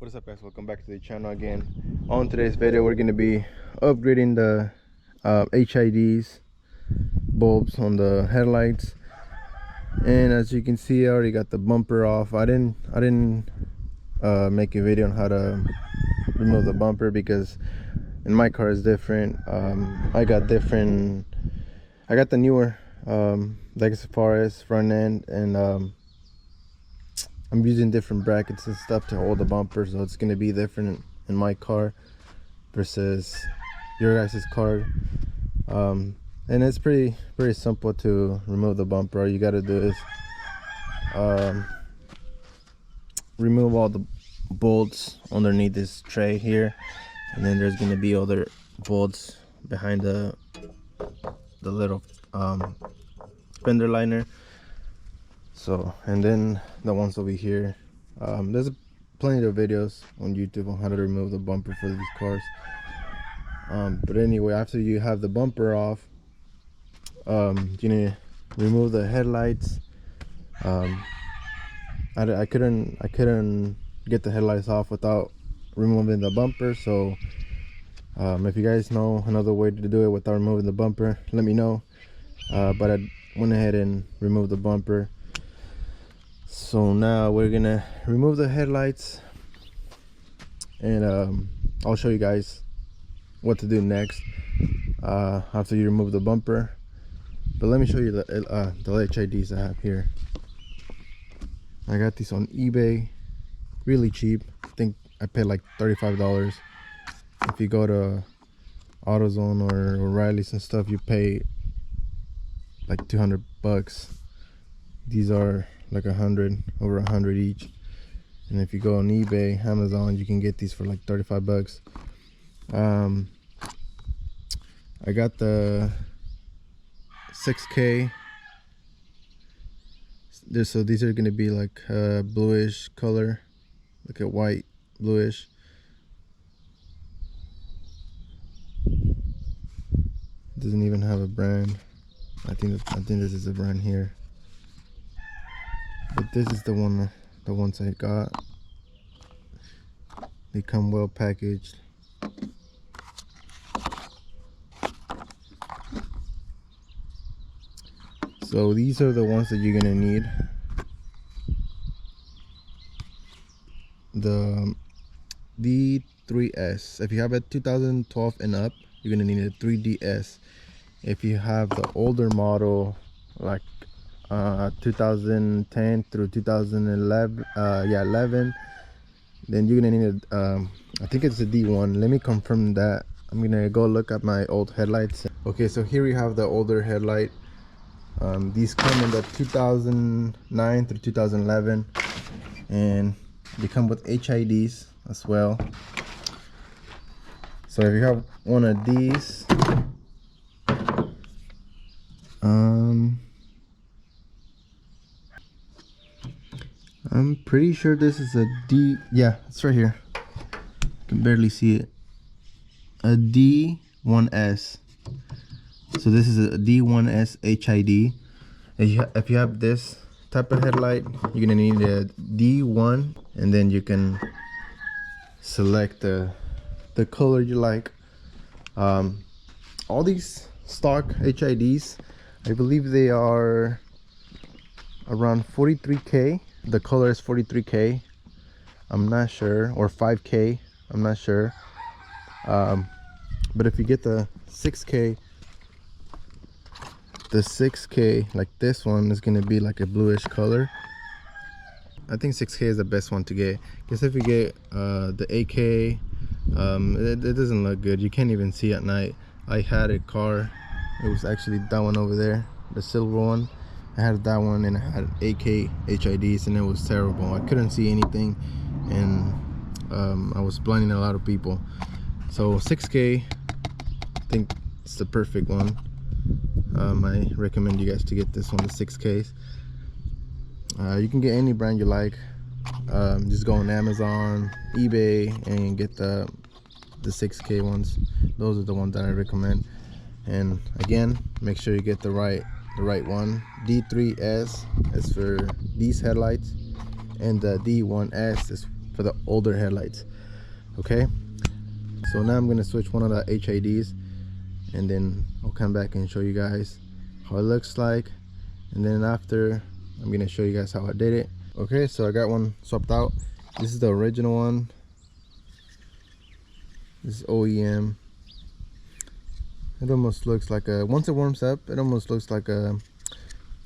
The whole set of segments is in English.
What is up, guys? Welcome back to the channel again. On today's video, we're going to be upgrading the HIDs bulbs on the headlights. And as you can see, I already got the bumper off. I didn't make a video on how to remove the bumper because in my car is different. I got the newer Legacy FRS front end, and I'm using different brackets and stuff to hold the bumper, so it's going to be different in my car versus your guys' car. And it's pretty simple to remove the bumper. All you got to do is remove all the bolts underneath this tray here, and then there's going to be other bolts behind the little fender liner. So, and then the ones over here, there's plenty of videos on YouTube on how to remove the bumper for these cars. But anyway, after you have the bumper off, you need to remove the headlights. I couldn't get the headlights off without removing the bumper. So if you guys know another way to do it without removing the bumper, let me know. But I went ahead and removed the bumper. So now we're gonna remove the headlights, and I'll show you guys what to do next after you remove the bumper. But let me show you the HIDs I have here. I got these on eBay, really cheap. I think I paid like $35. If you go to AutoZone or O'Reilly's and stuff, you pay like $200. These are like over 100 each. And if you go on eBay, Amazon, you can get these for like $35. I got the 6K. So these are going to be like bluish color, like a white bluish. Doesn't even have a brand. I think this is a brand here. But this is the ones I got. They come well packaged. So these are the ones that you're gonna need. The D3S. If you have a 2012 and up, you're gonna need a 3DS. If you have the older model, like 2010 through 2011, 11, then you're gonna need I think it's a D1. Let me confirm that. I'm gonna go look at my old headlights. Okay, so here we have the older headlight. These come in the 2009 through 2011, and they come with HIDs as well. So if you have one of these, I'm pretty sure this is a D. Yeah, it's right here. I can barely see it. A D1S. So this is a D1S HID. If you have this type of headlight, you're gonna need a D1, and then you can select the color you like. All these stock HIDs, I believe they are around 43K. The color is 43K. I'm not sure, or 5K. I'm not sure. But if you get the 6K, like this one, is gonna be like a bluish color. I think 6K is the best one to get. Because if you get the 8K, it doesn't look good. You can't even see at night. I had a car. It was actually that one over there, the silver one. I had that one, and I had 8K HIDs, and it was terrible. I couldn't see anything, and I was blinding a lot of people. So 6K, I think it's the perfect one. I recommend you guys to get this one, the 6Ks. You can get any brand you like. Just go on Amazon, eBay, and get the 6K ones. Those are the ones that I recommend. And again, make sure you get the right one. D3S is for these headlights, and the D1S is for the older headlights. Okay, so now I'm gonna switch one of the HIDs, and then I'll come back and show you guys how it looks like, and then after I'm gonna show you guys how I did it. Okay, so I got one swapped out. This is the original one. This is OEM. It almost looks like a, once it warms up, it almost looks like a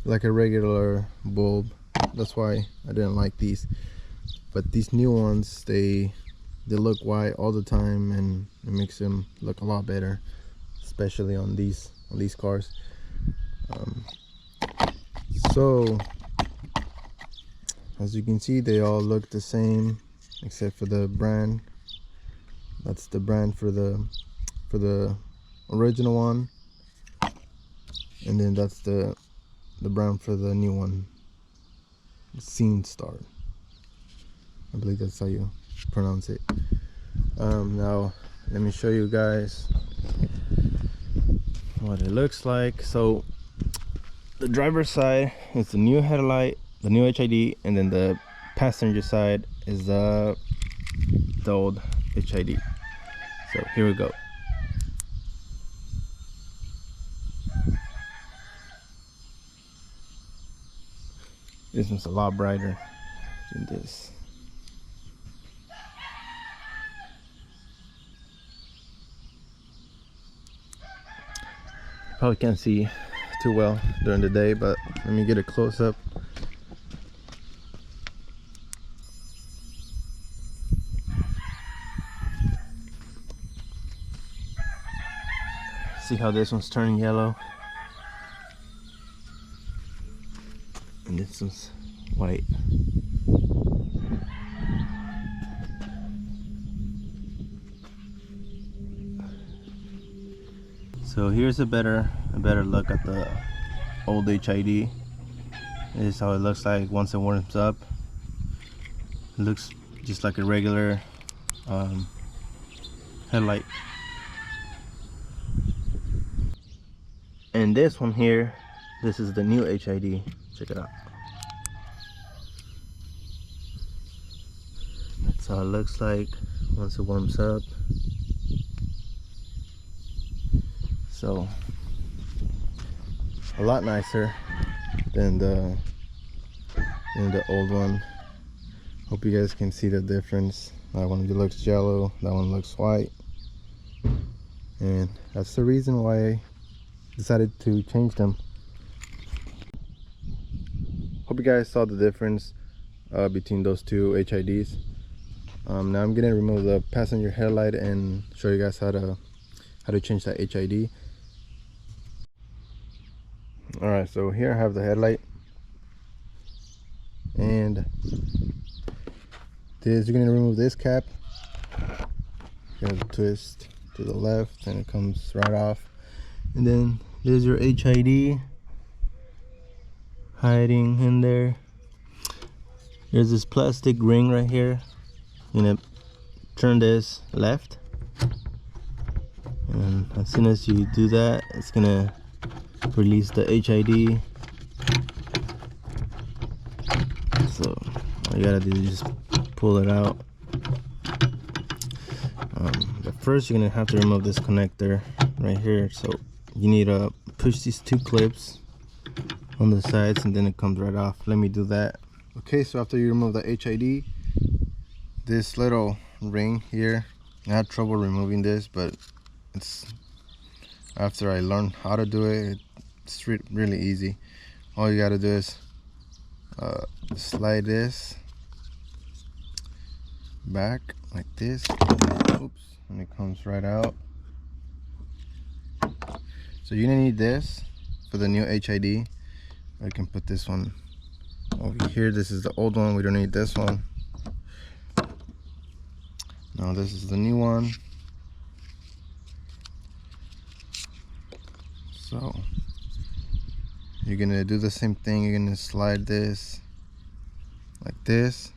regular bulb. That's why I didn't like these. But these new ones, they look white all the time, and it makes them look a lot better, especially on these cars. So as you can see, they all look the same except for the brand. That's the brand for the original one, and then that's the brand for the new one, Scene Star. I believe that's how you pronounce it. Now let me show you guys what it looks like. So the driver's side is the new headlight, the new HID, and then the passenger side is the old HID. So here we go. This one's a lot brighter than this. Probably can't see too well during the day, but let me get a close-up. See how this one's turning yellow and this one's white. So here's a better look at the old HID. This is how it looks like once it warms up. It looks just like a regular headlight. And this one here, this is the new HID. Check it out. That's how it looks like once it warms up. So a lot nicer than the old one. Hope you guys can see the difference. That one looks yellow, that one looks white, and that's the reason why I decided to change them. Hope you guys saw the difference between those two HIDs. Now I'm gonna remove the passenger headlight and show you guys how to change that HID. Alright, so here I have the headlight, and you're gonna remove this cap. You're gonna twist to the left and it comes right off, and then there's your HID hiding in there. There's this plastic ring right here. You're gonna turn this left, and as soon as you do that, it's gonna release the HID. So all you gotta do is just pull it out. But first you're gonna have to remove this connector right here. So you need to push these two clips on the sides, and then it comes right off. Let me do that. Okay, so after you remove the HID, this little ring here, I had trouble removing this, but it's after I learned how to do it, it's really easy. All you gotta do is slide this back like this. Oops, and it comes right out. So you're gonna need this for the new HID. I can put this one over here. This is the old one, we don't need this one. Now this is the new one. So you're gonna do the same thing. You're gonna slide this like this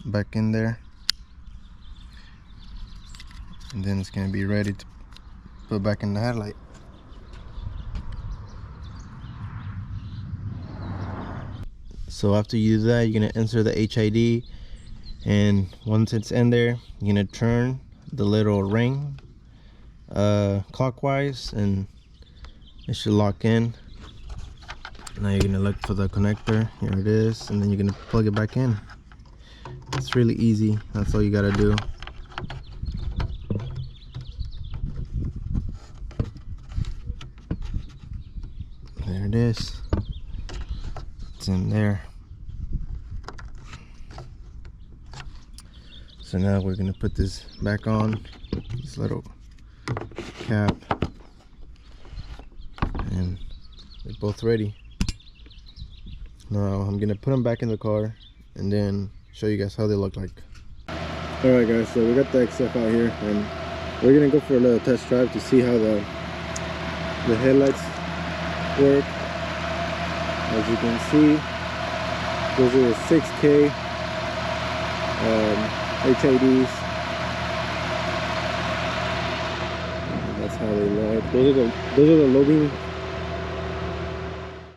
back in there, and then it's gonna be ready to put back in the headlight. So after you do that, you're gonna insert the HID, And once it's in there, you're gonna turn the little ring clockwise, and it should lock in. Now you're gonna look for the connector. Here it is, and then you're gonna plug it back in. It's really easy. That's all you gotta do. There it is. It's in there. So now we're gonna put this back on, this little cap, and they're both ready. Now I'm gonna put them back in the car and then show you guys how they look like. Alright guys, so we got the XF out here, and we're gonna go for a little test drive to see how the headlights work. As you can see, those are the 6K HIDs. That's how they look. Those are the low beam